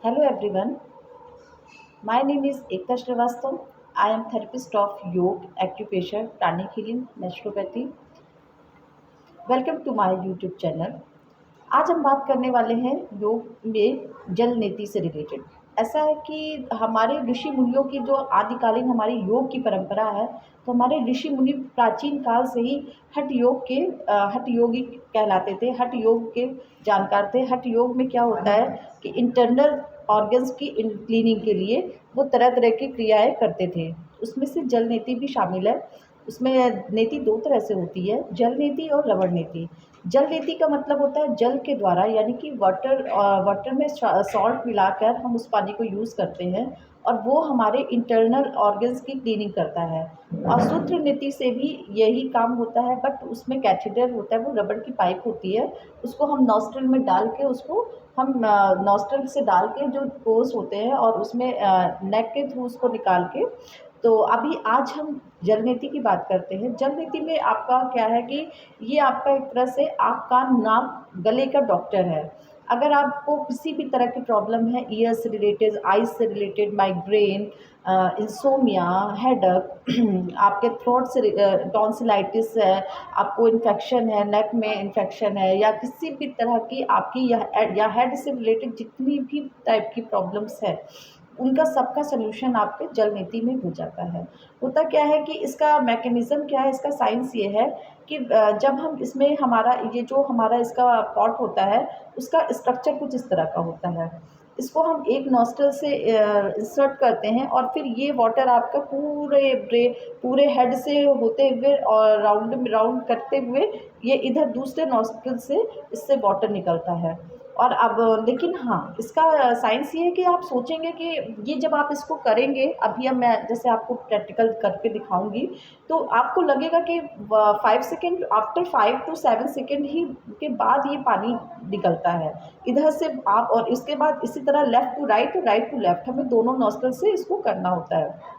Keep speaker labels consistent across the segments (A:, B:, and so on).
A: Hello everyone, my name is Ekta Srivastav. I am therapist of yoga, acupressure, pranic healing, naturopathy. Welcome to my YouTube channel. आज हम बात करने वाले हैं योग में जल नीति से रिलेटेड। ऐसा है कि हमारे ऋषि मुनियों की जो आदिकालीन हमारी योग की परंपरा है, तो हमारे ऋषि मुनि प्राचीन काल से ही हठ योगी कहलाते थे, हठ योग के जानकार थे। हठ योग में क्या होता है कि इंटरनल ऑर्गन्स की क्लीनिंग के लिए वो तरह तरह की क्रियाएं करते थे। उसमें से जल नीति भी शामिल है। उसमें नीति दो तरह से होती है, जल नीति और लवण नीति। जल नीति का मतलब होता है जल के द्वारा, यानी कि वाटर में सॉल्ट मिलाकर हम उस पानी को यूज़ करते हैं और वो हमारे इंटरनल ऑर्गन्स की क्लीनिंग करता है। और सूत्र नीति से भी यही काम होता है, बट उसमें कैथेटर होता है, वो रबड़ की पाइप होती है, उसको हम नॉस्ट्रल में डाल के उसको हम नॉस्ट्रल से डाल के जो पोर्स होते हैं और उसमें नेक के थ्रू उसको निकाल के। तो अभी आज हम जल नीति की बात करते हैं। जल नीति में आपका क्या है कि ये आपका एक तरह से आँख कान नाक गले का डॉक्टर है। अगर आपको किसी भी तरह की प्रॉब्लम है, ईयर से रिलेटेड, आइज से रिलेटेड, माइग्रेन, इंसोमिया, हेडक, आपके थ्रोट से टॉन्सिलाइटिस है, आपको इन्फेक्शन है, नेक में इन्फेक्शन है, या किसी भी तरह की आपकी या हेड से रिलेटेड जितनी भी टाइप की प्रॉब्लम्स है, उनका सबका सलूशन आपके जल नीति में हो जाता है। होता क्या है कि इसका मैकेनिज़्म क्या है, इसका साइंस ये है कि जब हम इसमें हमारा इसका पॉट होता है, उसका स्ट्रक्चर कुछ इस तरह का होता है। इसको हम एक नॉस्ट्रल से इंसर्ट करते हैं और फिर ये वाटर आपका पूरे हेड से होते हुए और राउंड करते हुए ये इधर दूसरे नॉस्ट्रल से इससे वाटर निकलता है। और अब लेकिन हाँ, इसका साइंस ये है कि आप सोचेंगे कि ये जब आप इसको करेंगे, अभी अब मैं जैसे आपको प्रैक्टिकल करके दिखाऊंगी, तो आपको लगेगा कि 5 सेकेंड, आफ्टर 5 to 7 सेकेंड ही के बाद ये पानी निकलता है इधर से आप। और इसके बाद इसी तरह left to right, right to left, हमें दोनों नॉस्ट्रल से इसको करना होता है।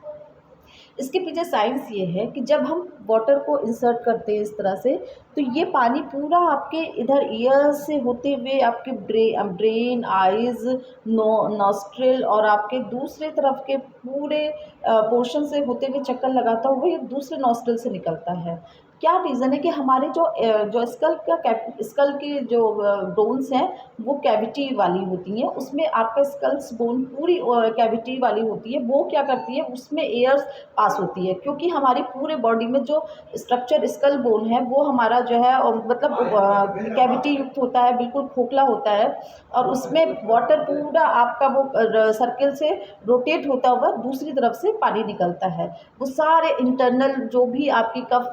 A: इसके पीछे साइंस ये है कि जब हम वाटर को इंसर्ट करते हैं इस तरह से, तो ये पानी पूरा आपके इधर ईयर से होते हुए आपके ब्रेन, आइज़, नॉस्ट्रिल और आपके दूसरे तरफ के पूरे पोर्शन से होते हुए चक्कर लगाता हुआ ये दूसरे नॉस्ट्रिल से निकलता है। क्या रीज़न है कि हमारे जो स्कल की जो बोन्स हैं, वो कैविटी वाली होती हैं। उसमें आपका स्कल्स बोन पूरी कैविटी वाली होती है। वो क्या करती है, उसमें एयर पास होती है, क्योंकि हमारी पूरे बॉडी में जो स्ट्रक्चर स्कल बोन है वो हमारा जो है मतलब कैविटी युक्त होता है, बिल्कुल खोखला होता है। और उसमें वाटर पूरा आपका वो सर्किल से रोटेट होता हुआ दूसरी तरफ से पानी निकलता है। वो सारे इंटरनल जो भी आपकी कफ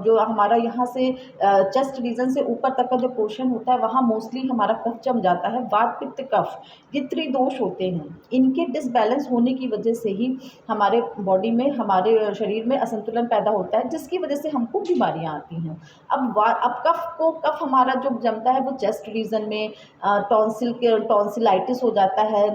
A: जो हमारा यहाँ से चेस्ट रीजन से ऊपर तक का जो पोर्शन होता है, वहाँ मोस्टली हमारा कफ जम जाता है। वात पित्त कफ, ये त्रिदोष होते हैं। इनके डिसबैलेंस होने की वजह से ही हमारे बॉडी में, हमारे शरीर में असंतुलन पैदा होता है, जिसकी वजह से हमको बीमारियां आती हैं। अब कफ हमारा जो जमता है वो चेस्ट रीजन में, टॉन्सिलाइटिस हो जाता है,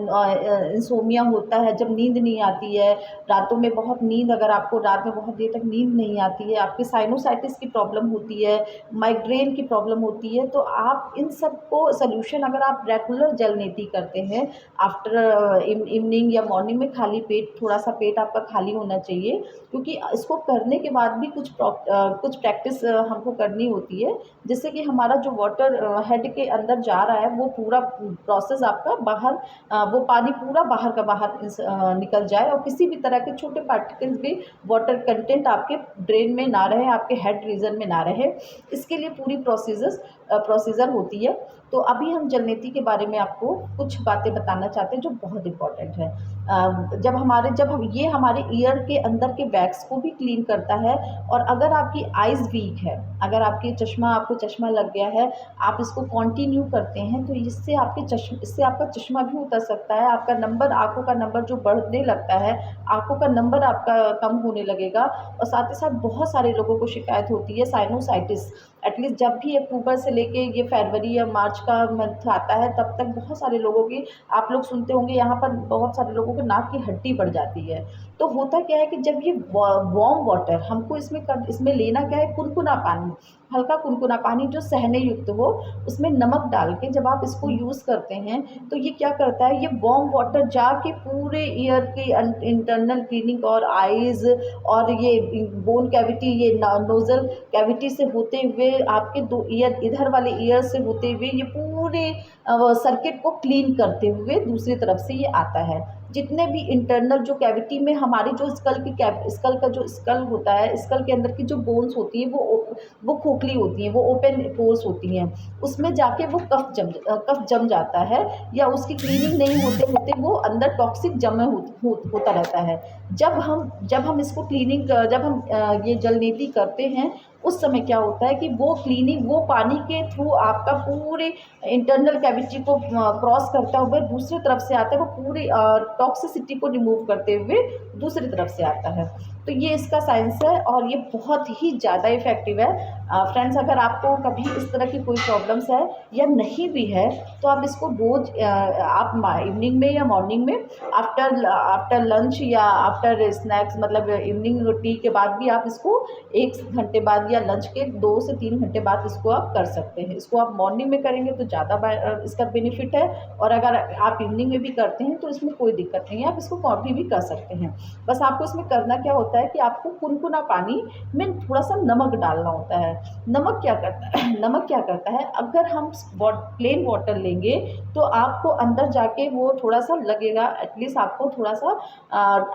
A: इंसोमिया होता है, जब नींद नहीं आती है, रातों में बहुत नींद, अगर आपको रात में बहुत देर तक नींद नहीं आती है, आपकी साइनोसाइटिस की प्रॉब्लम होती है, माइग्रेन की प्रॉब्लम होती है, तो आप इन सब को सल्यूशन, अगर आप रेगुलर जल नीति करते हैं आफ्टर इवनिंग या मॉर्निंग में, खाली पेट, थोड़ा सा पेट आपका खाली होना चाहिए, क्योंकि इसको करने के बाद भी कुछ प्रैक्टिस हमको करनी होती है, जिससे कि हमारा जो वाटर हेड के अंदर जा रहा है वो पूरा प्रोसेस आपका बाहर, वो पानी पूरा बाहर का बाहर निकल जाए और किसी भी तरह के छोटे पार्टिकल्स भी, वाटर कंटेंट आपके ब्रेन में ना रहे, आपके हेड रीजन में ना रहे। इसके लिए पूरी प्रोसीजर होती है। तो अभी हम जल नीति के बारे में आपको कुछ बातें बताना चाहते हैं जो बहुत इम्पॉर्टेंट है। जब हम ये हमारे ईयर के अंदर के वैक्स को भी क्लीन करता है। और अगर आपकी आइज़ वीक है, अगर आपको चश्मा लग गया है, आप इसको कंटिन्यू करते हैं, तो इससे आपका चश्मा भी उतर सकता है, आपका नंबर, आँखों का नंबर जो बढ़ने लगता है, आँखों का नंबर आपका कम होने लगेगा। और साथ ही साथ बहुत सारे लोगों को शिकायत होती है साइनोसाइटिस। एटलीस्ट जब भी अक्टूबर से लेके ये फरवरी या मार्च का मंथ आता है, तब तक बहुत सारे लोगों की, आप लोग सुनते होंगे, यहाँ पर बहुत सारे लोगों को नाक की हड्डी बढ़ जाती है। तो होता क्या है कि जब ये वार्म वाटर हमको इसमें लेना क्या है, कुनकुना पानी, हल्का कुनकुना पानी जो सहने युक्त हो, उसमें नमक डाल के जब आप इसको यूज़ करते हैं तो ये क्या करता है, ये वार्म वाटर जाके पूरे ईयर की इंटरनल क्लीनिंग और आईज़ और ये बोन कैविटी, ये नोज़ल कैविटी से होते हुए आपके 2 ईयर, इधर वाले ईयर से होते हुए ये पूरे सर्किट को क्लीन करते हुए दूसरी तरफ से ये आता है। जितने भी इंटरनल जो कैविटी में हमारी जो स्कल का जो स्कल होता है, स्कल के अंदर की जो बोन्स होती हैं वो खोखली होती हैं, वो ओपन पोर्स होती हैं, उसमें जाके वो कफ जम जाता है, या उसकी क्लीनिंग नहीं होते होते वो अंदर टॉक्सिक जमा होता रहता है। जब हम इसको जब हम ये जल नीति करते हैं, उस समय क्या होता है कि वो क्लीनिंग, वो पानी के थ्रू आपका पूरे इंटरनल कैविटी को क्रॉस करता हुआ दूसरी तरफ से आता है, वो पूरी टॉक्सिसिटी को रिमूव करते हुए दूसरी तरफ से आता है। तो ये इसका साइंस है और ये बहुत ही ज़्यादा इफ़ेक्टिव है। फ्रेंड्स, अगर आपको कभी इस तरह की कोई प्रॉब्लम्स है या नहीं भी है, तो आप इसको रोज़ आप इवनिंग में या मॉर्निंग में आफ्टर लंच या आफ्टर स्नैक्स, मतलब इवनिंग टी के बाद भी आप इसको 1 घंटे बाद या लंच के 2 से 3 घंटे बाद इसको आप कर सकते हैं। इसको आप मॉर्निंग में करेंगे तो ज़्यादा इसका बेनिफिट है, और अगर आप इवनिंग में भी करते हैं तो इसमें कोई दिक्कत नहीं है, आप इसको कभी भी कर सकते हैं। बस आपको इसमें करना क्या होता है कि आपको कुनकुना पानी में थोड़ा-सा नमक डालना होता है। नमक क्या करता है नमक क्या करता है, अगर हम प्लेन वाटर लेंगे तो आपको अंदर जाके वो थोड़ा-सा लगेगा, एटलीस्ट आपको थोड़ा-सा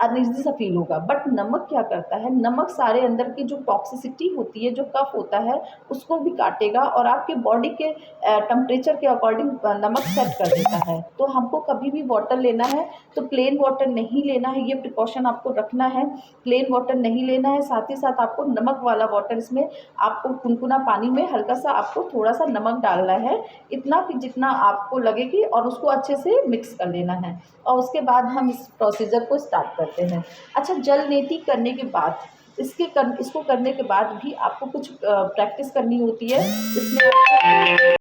A: अनईज़ी सा फ़ील होगा। बट नमक क्या करता है, नमक सारे अंदर की जो टॉक्सिसिटी होती है, जो कफ होता है, उसको भी काटेगा और आपके बॉडी के टेम्परेचर के अकॉर्डिंग नमक सेट कर देता है। तो हमको कभी भी वाटर लेना है तो प्लेन वाटर नहीं लेना है, ये प्रिकॉशन आपको रखना है। प्लेन वाटर नहीं लेना है, साथ ही साथ आपको नमक वाला वाटर, इसमें आपको कुनकुना पानी में हल्का-सा आपको थोड़ा-सा नमक डालना है, इतना कि जितना आपको लगे कि, और उसको अच्छे से मिक्स कर लेना है, और उसके बाद हम इस प्रोसीजर को स्टार्ट करते हैं। अच्छा, जल नीति करने के बाद इसको करने के बाद भी आपको कुछ प्रैक्टिस करनी होती है। इसमें आपको